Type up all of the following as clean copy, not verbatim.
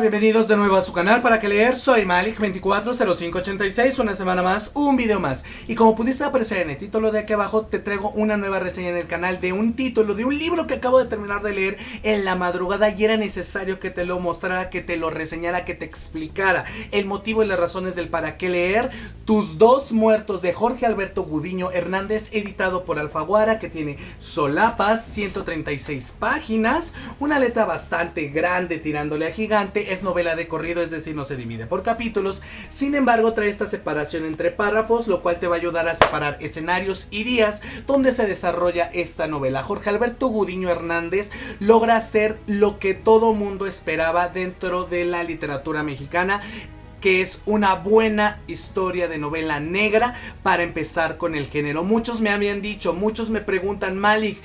bienvenidos de nuevo a su canal para que leer. Soy Malik240586, una semana más, un video más. Y como pudiste apreciar en el título de aquí abajo, te traigo una nueva reseña en el canal de un título de un libro que acabo de terminar de leer en la madrugada y era necesario que te lo mostrara, que te lo reseñara, que te explicara el motivo y las razones del para qué leer Tus dos muertos, de Jorge Alberto Gudiño Hernández, editado por Alfaguara, que tiene solapas, 136 páginas, una letra bastante grande tirándole a gigante. Es novela de corrido, es decir, no se divide por capítulos. Sin embargo, trae esta separación entre párrafos, lo cual te va a ayudar a separar escenarios y días donde se desarrolla esta novela. Jorge Alberto Gudiño Hernández logra hacer lo que todo mundo esperaba dentro de la literatura mexicana, que es una buena historia de novela negra para empezar con el género. Muchos me habían dicho, muchos me preguntan: Malik,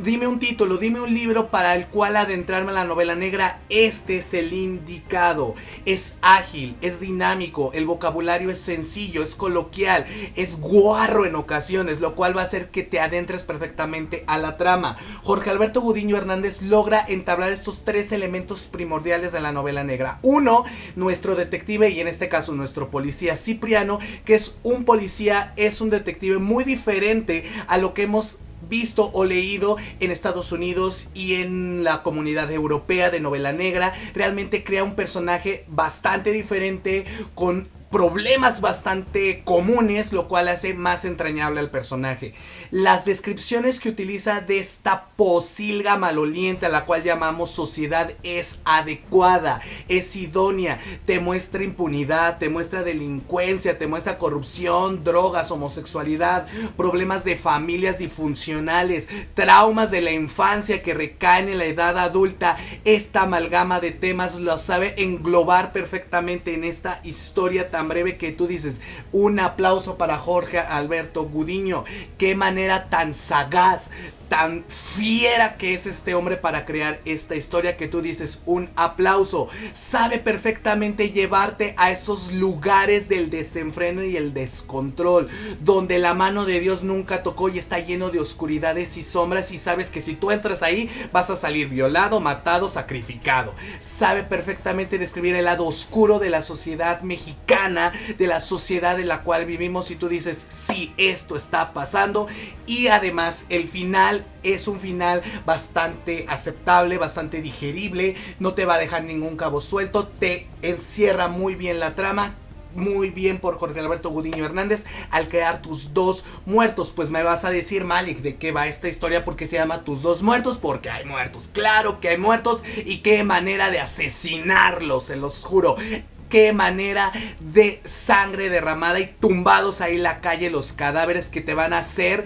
dime un título, dime un libro para el cual adentrarme a la novela negra. Este es el indicado. Es ágil, es dinámico, el vocabulario es sencillo, es coloquial, es guarro en ocasiones, lo cual va a hacer que te adentres perfectamente a la trama. Jorge Alberto Gudiño Hernández logra entablar estos tres elementos primordiales de la novela negra. Uno, nuestro detective, y en este caso nuestro policía Cipriano, que es un policía, es un detective muy diferente a lo que hemos visto o leído en Estados Unidos y en la comunidad europea de novela negra. Realmente crea un personaje bastante diferente, con problemas bastante comunes, lo cual hace más entrañable al personaje. Las descripciones que utiliza de esta pocilga maloliente a la cual llamamos sociedad es adecuada, es idónea. Te muestra impunidad, te muestra delincuencia, te muestra corrupción, drogas, homosexualidad, problemas de familias disfuncionales, traumas de la infancia que recaen en la edad adulta. Esta amalgama de temas lo sabe englobar perfectamente en esta historia tan breve que tú dices: un aplauso para Jorge Alberto Gudiño. Qué manera tan sagaz, tan fiera que es este hombre para crear esta historia, que tú dices: un aplauso. Sabe perfectamente llevarte a estos lugares del desenfreno y el descontrol, donde la mano de Dios nunca tocó y está lleno de oscuridades y sombras, y sabes que si tú entras ahí vas a salir violado, matado, sacrificado. Sabe perfectamente describir el lado oscuro de la sociedad mexicana, de la sociedad en la cual vivimos, y tú dices: sí, esto está pasando. Y además el final es un final bastante aceptable, bastante digerible, no te va a dejar ningún cabo suelto, te encierra muy bien la trama. Muy bien por Jorge Alberto Gudiño Hernández al crear Tus dos muertos. Pues me vas a decir: Malik, ¿de qué va esta historia? ¿Por qué se llama Tus dos muertos? Porque hay muertos, claro que hay muertos, y qué manera de asesinarlos, se los juro. Qué manera de sangre derramada y tumbados ahí en la calle los cadáveres, que te van a hacer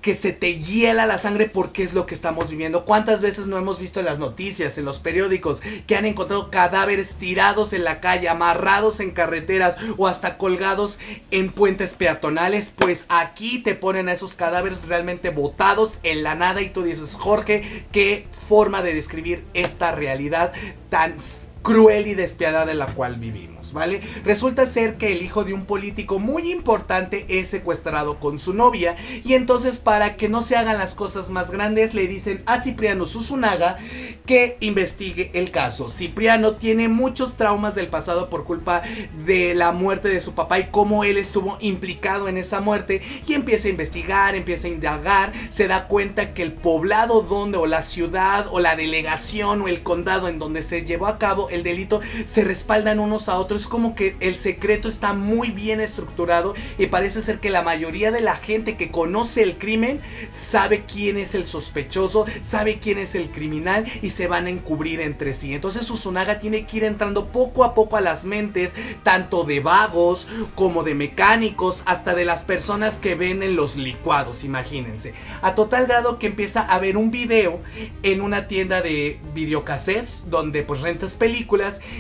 que se te hiela la sangre, porque es lo que estamos viviendo. ¿Cuántas veces no hemos visto en las noticias, en los periódicos, que han encontrado cadáveres tirados en la calle, amarrados en carreteras o hasta colgados en puentes peatonales? Pues aquí te ponen a esos cadáveres realmente botados en la nada, y tú dices: Jorge, qué forma de describir esta realidad tan cruel y despiadada en la cual vivimos, ¿vale? Resulta ser que el hijo de un político muy importante es secuestrado con su novia, y entonces, para que no se hagan las cosas más grandes, le dicen a Cipriano Zunzunagua que investigue el caso. Cipriano tiene muchos traumas del pasado por culpa de la muerte de su papá y cómo él estuvo implicado en esa muerte, y empieza a investigar, empieza a indagar, se da cuenta que el poblado donde, o la ciudad, o la delegación, o el condado en donde se llevó a cabo el delito, se respaldan unos a otros. Es como que el secreto está muy bien estructurado, y parece ser que la mayoría de la gente que conoce el crimen sabe quién es el sospechoso, sabe quién es el criminal, y se van a encubrir entre sí. Entonces Zunzunagua tiene que ir entrando poco a poco a las mentes, tanto de vagos como de mecánicos, hasta de las personas que venden los licuados, imagínense, a total grado que empieza a ver un video en una tienda de videocassettes donde pues rentas películas,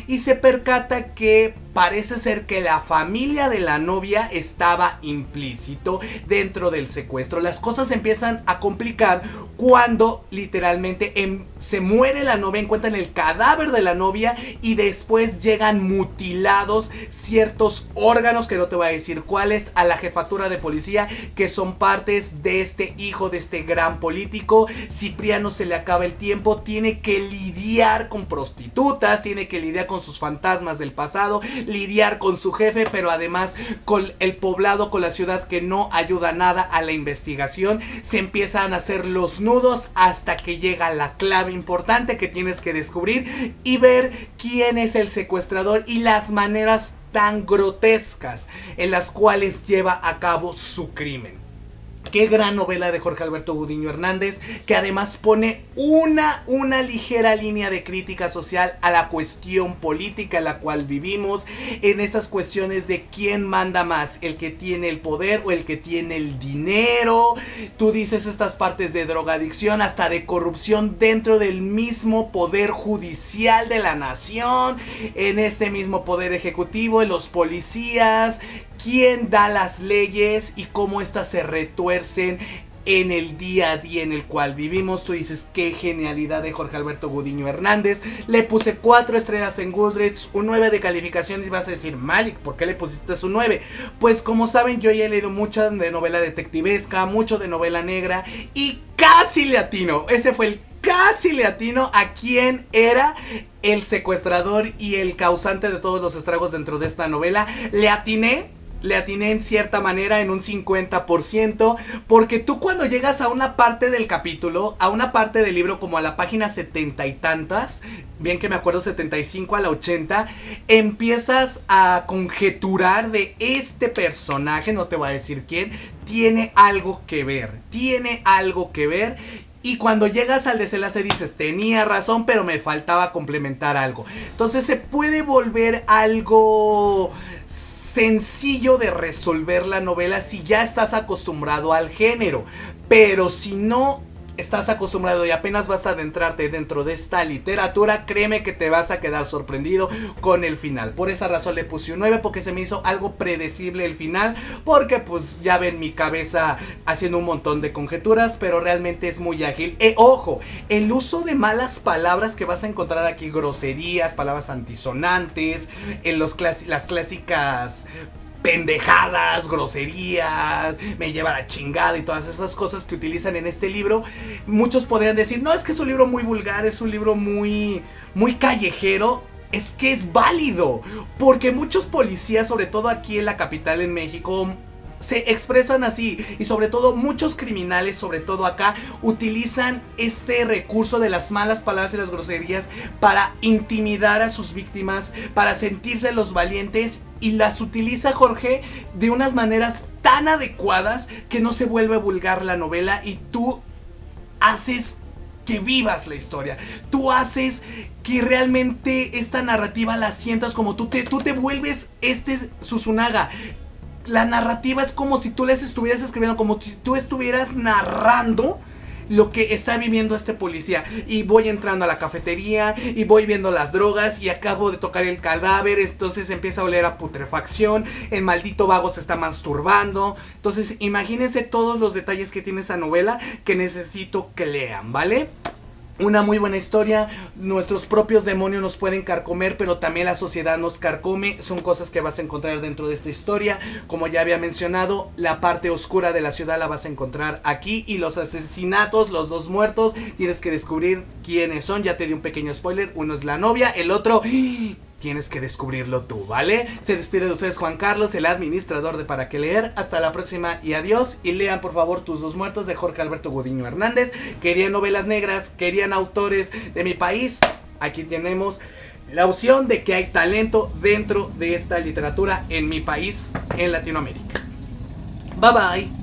y se percata que parece ser que la familia de la novia estaba implícito dentro del secuestro. Las cosas empiezan a complicar cuando literalmente se muere la novia, encuentran el cadáver de la novia y después llegan mutilados ciertos órganos, que no te voy a decir cuáles, a la jefatura de policía, que son partes de este hijo de este gran político. Cipriano se le acaba el tiempo, tiene que lidiar con prostitutas, tiene que lidiar con sus fantasmas del pasado, lidiar con su jefe, pero además con el poblado, con la ciudad que no ayuda nada a la investigación. Se empiezan a hacer los nudos hasta que llega la clave importante que tienes que descubrir y ver quién es el secuestrador y las maneras tan grotescas en las cuales lleva a cabo su crimen. Qué gran novela de Jorge Alberto Gudiño Hernández, que además pone una ligera línea de crítica social a la cuestión política en la cual vivimos, en esas cuestiones de quién manda más, el que tiene el poder o el que tiene el dinero. Tú dices estas partes de drogadicción, hasta de corrupción dentro del mismo poder judicial de la nación, en este mismo poder ejecutivo, en los policías, quién da las leyes y cómo éstas se retuercen en el día a día en el cual vivimos. Tú dices, qué genialidad de Jorge Alberto Gudiño Hernández. Le puse 4 estrellas en Goodreads, un 9 de calificación, y vas a decir, Malik, ¿por qué le pusiste su 9? Pues como saben, yo ya he leído mucha de novela detectivesca, mucho de novela negra, y casi le atino. Ese fue el casi le atino a quién era el secuestrador y el causante de todos los estragos dentro de esta novela. Le atiné en cierta manera, en un 50%, porque tú cuando llegas a una parte del capítulo, a una parte del libro, como a la página 70 y tantas, bien que me acuerdo, 75 a la 80, empiezas a conjeturar de este personaje, no te voy a decir quién, tiene algo que ver. Y cuando llegas al desenlace dices, tenía razón, pero me faltaba complementar algo. Entonces se puede volver algo sencillo de resolver la novela si ya estás acostumbrado al género. Pero si no estás acostumbrado y apenas vas a adentrarte dentro de esta literatura, créeme que te vas a quedar sorprendido con el final. Por esa razón le puse un 9, porque se me hizo algo predecible el final, porque pues ya ven mi cabeza haciendo un montón de conjeturas, pero realmente es muy ágil. Ojo, el uso de malas palabras que vas a encontrar aquí, groserías, palabras antisonantes, en las clásicas pendejadas, groserías, me lleva la chingada y todas esas cosas que utilizan en este libro. Muchos podrían decir, no, es que es un libro muy vulgar, es un libro muy callejero. Es que es válido, porque muchos policías, sobre todo aquí en la capital, en México, se expresan así, y sobre todo muchos criminales, sobre todo acá, utilizan este recurso de las malas palabras y las groserías para intimidar a sus víctimas, para sentirse los valientes, y las utiliza Jorge de unas maneras tan adecuadas que no se vuelve vulgar la novela, y tú haces que vivas la historia, tú haces que realmente esta narrativa la sientas como tú te vuelves Susunaga. La narrativa es como si tú les estuvieras escribiendo, como si tú estuvieras narrando lo que está viviendo este policía. Y voy entrando a la cafetería y voy viendo las drogas y acabo de tocar el cadáver, entonces empieza a oler a putrefacción, el maldito vago se está masturbando. Entonces imagínense todos los detalles que tiene esa novela, que necesito que lean, ¿vale? Una muy buena historia. Nuestros propios demonios nos pueden carcomer, pero también la sociedad nos carcome. Son cosas que vas a encontrar dentro de esta historia. Como ya había mencionado, la parte oscura de la ciudad la vas a encontrar aquí. Y los asesinatos, los 2 muertos, tienes que descubrir quiénes son. Ya te di un pequeño spoiler. Uno es la novia, el otro tienes que descubrirlo tú, ¿vale? Se despide de ustedes Juan Carlos, el administrador de Para Qué Leer. Hasta la próxima y adiós. Y lean por favor Tus 2 muertos de Jorge Alberto Gudiño Hernández. Querían novelas negras, querían autores de mi país. Aquí tenemos la opción de que hay talento dentro de esta literatura en mi país, en Latinoamérica. Bye bye.